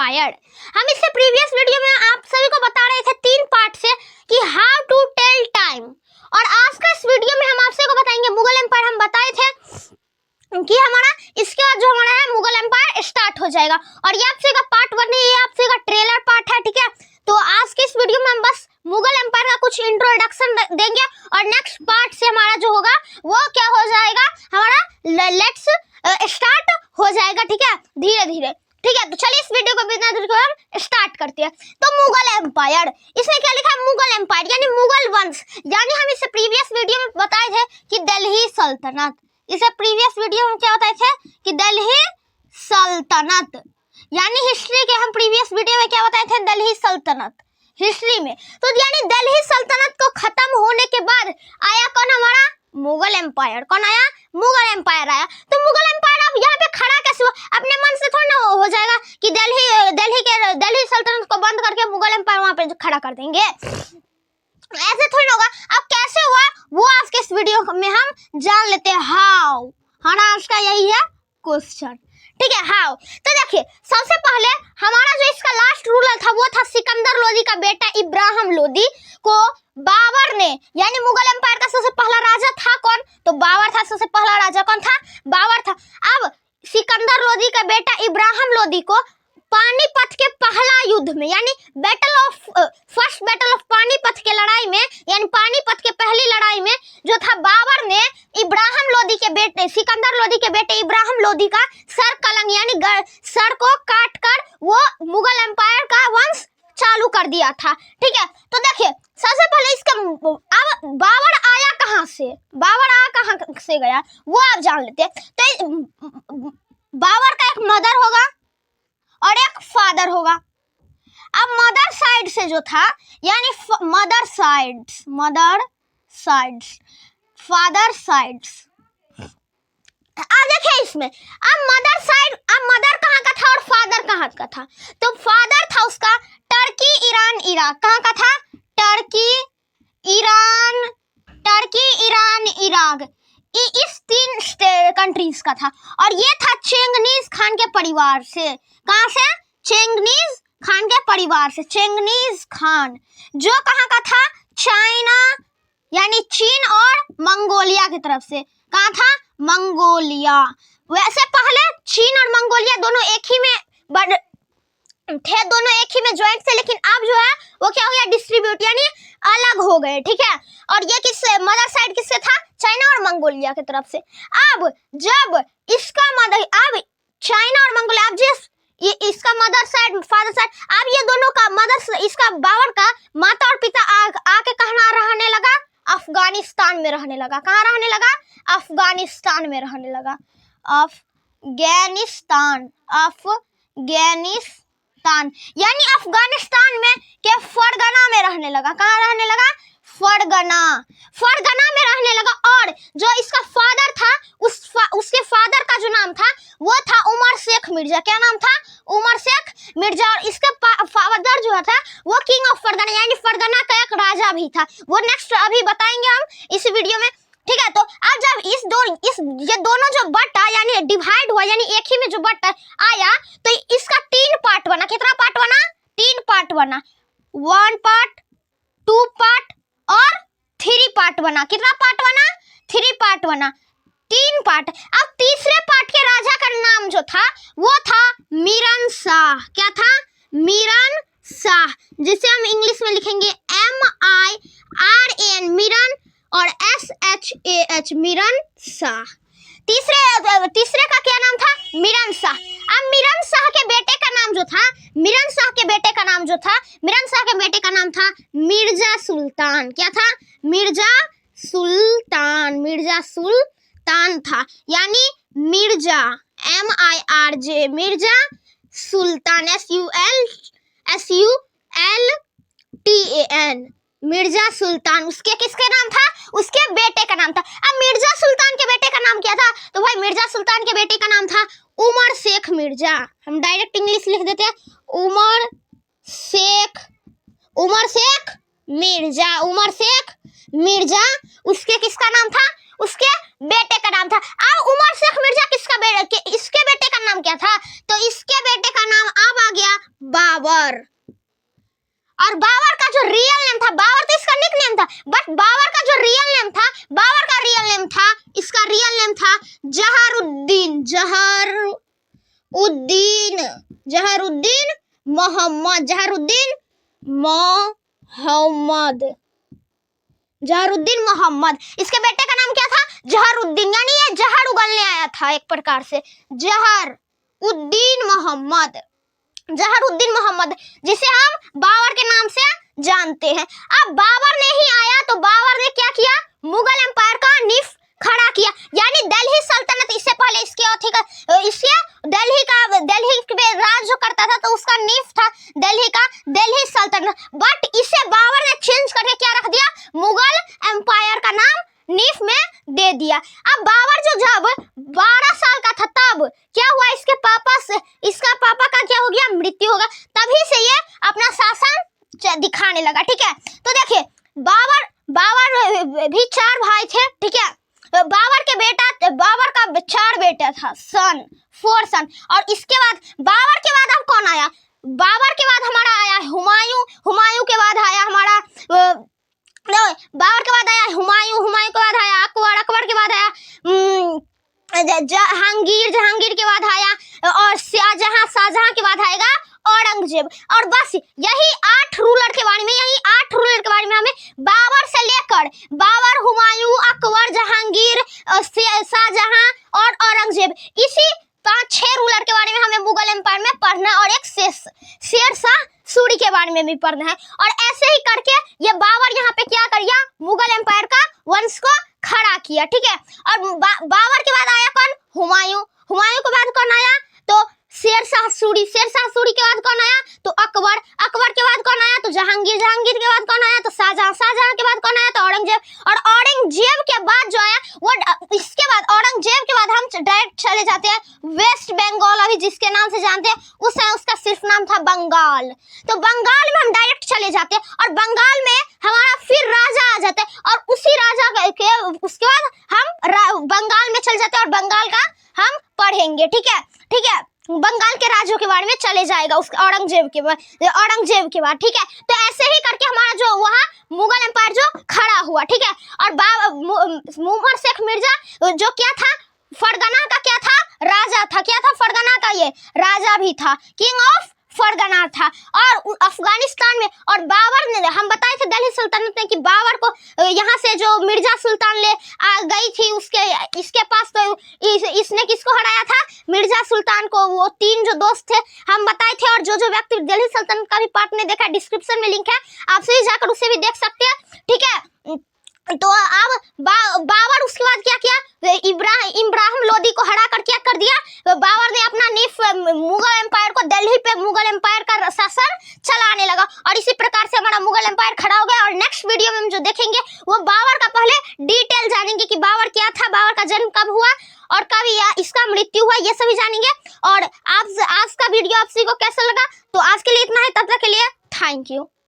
Empire. हम इससे previous video में आप सभी को बता रहे थे 3 पार्ट से कि हाउ टू टेल टाइम, और आज का इस वीडियो में हम आपसे को बताएंगे मुगल एम्पायर। हम बताए थे कि हमारा इसके बाद जो हमारा है मुगल एम्पायर स्टार्ट हो जाएगा, और ये आपसे का पार्ट 1 है, ये आपसे का ट्रेलर पार्ट है, ठीक है। तो आज के इस वीडियो में हम बस मुगल एम्पायर का कुछ इंट्रोडक्शन देंगे, और नेक्स्ट पार्ट से हमारा जो होगा वो क्या हो जाएगा, हमारा लेट्स स्टार्ट हो जाएगा, ठीक है, धीरे धीरे, ठीक है। तो चलिए इस वीडियो को बिना देरी हम स्टार्ट करते हैं। तो मुगल एम्पायर, इसमें क्या लिखा है, मुगल एम्पायर यानी मुगल वंश, यानी हम इससे प्रीवियस वीडियो में बताए थे कि दिल्ली सल्तनत, इसे प्रीवियस वीडियो में क्या बताए थे कि दिल्ली सल्तनत, यानी हिस्ट्री के हम प्रीवियस वीडियो में क्या बताए थे, दिल्ली सल्तनत हिस्ट्री में। तो यानी दिल्ली सल्तनत को खत्म होने के बाद आया कौन, हमारा मुगल एम्पायर। कौन आया, मुगल एम्पायर आया। तो मुगल एम्पायर अब यहाँ पे खड़ा कैसे हुआ, अपने मन से थोड़ा ना हो जाएगा कि दिल्ली सल्तनत को बंद करके मुगल एम्पायर वहां पे खड़ा कर देंगे, ऐसे थोड़ी होगा। अब कैसे हुआ वो आज के इस वीडियो में हम जान लेते हैं, हाउ। हमारा आज का यही है क्वेश्चन, ठीक है, हाउ। तो देखिए सबसे पहले हमारा जो इसका लास्ट रूलर था वो था सिकंदर लोदी का बेटा इब्राहिम लोदी को बाबर ने, यानी मुगल एम्पायर का सबसे पहला राजा था कौन, तो बाबर था। सबसे पहला राजा कौन था, बाबर था। अब सिकंदर लोदी का बेटा इब्राहिम लोदी को पानीपत के पहला युद्ध में, यानी फर्स्ट बैटल ऑफ पानीपत के लड़ाई में, यानी पानीपत के पहली लड़ाई में जो था, बाबर ने इब्राहिम लोदी के बेटे, सिकंदर लोदी के बेटे इब्राहिम लोदी का सर कलंग यानी सर को काट कर वो मुगल एम्पायर का वंश चालू कर दिया था, ठीक है। तो देखिए सबसे पहले इसका अब बाबर आया कहाँ से, बाबर आया कहाँ से गया वो आप जान लेते हैं। तो बाबर का एक मदर होगा और एक फादर होगा। अब मदर साइड से जो था, यानी मदर साइड्स, फादर साइड्स। अब देखिए इसमें अब मदर साइड, अब मदर कहाँ का था और फादर कहाँ का था, तो फादर था उसका टर्की, ईरान, इराक। कहाँ का था, टर्की, ईरान, इराक, इस 3 कंट्रीज का था। और ये था चेंगिस खान के परिवार से। कहाँ से, चेंगिस खान के परिवार से। चेंगिस खान जो कहाँ का था, चाइना यानी चीन और मंगोलिया की तरफ से। कहाँ था, मंगोलिया। वैसे पहले चीन और मंगोलिया दोनों एक ही में थे, दोनों एक ही में ज्वाइंट थे, लेकिन अब जो है वो क्या हो गया, डिस्ट्रीब्यूट यानी अलग हो गए, ठीक है। और ये किससे, मदर साइड किससे था, चाइना और मंगोलिया की तरफ से। अब जब इसका मदर, अब चाइना और मंगोलिया, अब जिस ये इसका मदर साइड, फादर साइड, अब ये दोनों का मदर, इसका बाबर का माता और पिता आके कहाँ रहने लगा, अफगानिस्तान में रहने लगा। कहाँ रहने लगा, अफगानिस्तान में रहने लगा, अफगानिस्तान, यानी अफगानिस्तान में के फरगना में रहने लगा। कहाँ रहने लगा, फरगना में रहने लगा। और जो इसका फादर था, उसके फादर का जो नाम था वो था उमर शेख मिर्जा। क्या नाम था, उमर शेख मिर्जा। और इसका फादर जो था वो किंग ऑफ फरगना, यानी फरगना का एक राजा भी था। वो नेक्स्ट अभी बताएंगे हम इस वीडियो में, ठीक है। तो अब जब ये दोनों जो बटा यानी डिवाइड हुआ, यानी एक ही में जो बटा आया, तो इसका 3 पार्ट बना। कितना पार्ट बना, 3 पार्ट बना, 1 पार्ट, 2 पार्ट और 3 पार्ट बना। कितना पार्ट बना, 3 पार्ट बना, 3 पार्ट। अब तीसरे पार्ट के राजा का नाम जो था वो था मीरन शाह। क्या था, मीरन शाह, जिसे हम इंग्लिश में लिखेंगे MIRAN, मीरन, और SHAH, मीरन शाह। तीसरे का क्या नाम था, मीरन शाह। अब मीरन शाह के बेटे का नाम जो था, मीरन शाह के बेटे का नाम था मिर्जा सुल्तान। क्या था, मिर्जा सुल्तान था, यानी मिर्जा, MIRJ, मिर्जा सुल्तान, SULTAN, मिर्जा सुल्तान। उसके किसके नाम था, उसके बेटे का नाम था। अब मिर्जा सुल्तान के बेटे का नाम क्या था, तो भाई मिर्जा सुल्तान के बेटे का नाम था उमर शेख मिर्जा। हम डायरेक्ट इंग्लिश लिख देते हैं, उमर शेख मिर्जा। उसके किसका नाम था, उसके बेटे का नाम था। अब उमर शेख मिर्जा इसके बेटे का नाम क्या था, तो इसके बेटे का नाम अब आ गया बाबर। और बाबर का जो रियल नेम था, बाबर तो इसका निक नेम था, बट बाबर का जो रियल नेम था, बाबर का रियल नेम था, इसका रियल नेम था जहरुद्दीन, जहरुद्दीन मोहम्मद, जहरुद्दीन मोहम्मद। इसके बेटे का नाम क्या था? जहरुद्दीन, यानी ये जहर उगलने आया था एक प्रकार से, जहरुद्दीन मोहम्मद, जिसे हम बाबर के नाम से जानते हैं। अब बाबर ने ही आया तो बाबर ने क्या किया? मुगल एम्पायर का नींव खड़ा किया, यानी दिल्ली सल्तनत। इससे पहले इसके दिल्ली पे राज जो करता था तो उसका नींव था दिल्ली सल्तनत, बट इसे बाबर ने चेंज करके क्या रख दिया? मुगल एम्पायर का नाम नींव में दे दिया। अब बाबर जो जब 12 साल का था तब क्या हुआ? इसका पापा का क्या हो गया? मृत्यु होगा। तभी से ये अपना शासन दिखाने लगा, ठीक है। तो देखिए बाबर भी 4 भाई थे, ठीक है। बाबर का 4 बेटा था, 4 सन। और इसके बाद बाबर के बाद अब कौन आया? बाबर के बाद हमारा आया हुमायूं के बाद आया हमारा बाबर के बाद आया हुमायूं के बाद आया अकबर के बाद आया जहांगीर के बाद आया और शाहजहां के बाद आएगा औरंगजेब। और बस यही 8 रूलर के बारे में हमें बाबर से लेकर हुमायूं, अकबर, जहांगीर, शाहजहां और औरंगजेब, इसी 5-6 रूलर के बारे में हमें मुगल एम्पायर में पढ़ना है, और एक शेरशाह सूरी के बारे में भी पढ़ना है। और ऐसे ही करके ये बाबर यहाँ पे क्या कर दिया? मुगल एम्पायर का वंश को खड़ा किया, ठीक है। और बाबर के बाद आया कौन? हुमायूं के बाद कौन आया? तो शेरशाह सूरी के बाद कौन आया? तो अकबर के बाद कौन आया? तो जहांगीर के बाद कौन आया? तो शाहजहां के बाद कौन आया? तो औरंगजेब। और औरंगजेब के बाद जो आया वो इसके बाद औरंगजेब के बाद हम डायरेक्ट चले जाते हैं वेस्ट बंगाल, अभी जिसके नाम से जानते हैं। उस समय उसका सिर्फ नाम था बंगाल। तो बंगाल में हम डायरेक्ट चले जाते हैं और बंगाल में हमारा फिर राजा आ जाता है, और उसी राजा के उसके बाद हम बंगाल में चले जाते हैं और बंगाल का हम पढ़ेंगे, ठीक है। बंगाल के राज्यों के बारे में चले जाएगा उसके औरंगजेब के बाद, ठीक है। तो ऐसे ही करके हमारा जो वहाँ मुगल एम्पायर जो खड़ा हुआ, ठीक है। और मुहम्मद शेख मिर्जा जो क्या था? फरगना का क्या था? राजा था। क्या था? फरगना का ये राजा भी था, किंग ऑफ फरगना था। और अफगानिस्तान में, और बाबर ने, हम बताए थे दिल्ली सल्तनत में कि बाबर को यहाँ से जो मिर्जा सुल्तान ले आ गई थी इसके पास, तो इसने किसको हराया था? मिर्जा सुल्तान को। वो 3 जो दोस्त थे हम बताए थे, और जो व्यक्ति दिल्ली सल्तनत का भी पार्ट ने देखा, डिस्क्रिप्शन में लिंक है, आप सभी जाकर उसे भी देख सकते हैं, ठीक है। तो अब बाबर उसके बाद क्या किया? इब्राहिम लोदी को हरा कर क्या कर दिया? बाबर ने अपना नींव मुगल एम्पायर को, दिल्ली पे मुगल एम्पायर का शासन चलाने लगा, और इसी प्रकार से हमारा मुगल एम्पायर खड़ा हो गया। और नेक्स्ट वीडियो में हम जो देखेंगे वो बाबर का पहले डिटेल जानेंगे कि बाबर क्या था, बाबर का जन्म कब हुआ और कब इसका मृत्यु हुआ, ये सभी जानेंगे। और आज का वीडियो आप सभी को कैसा लगा? तो आज के लिए इतना है, तब तक के लिए थैंक यू।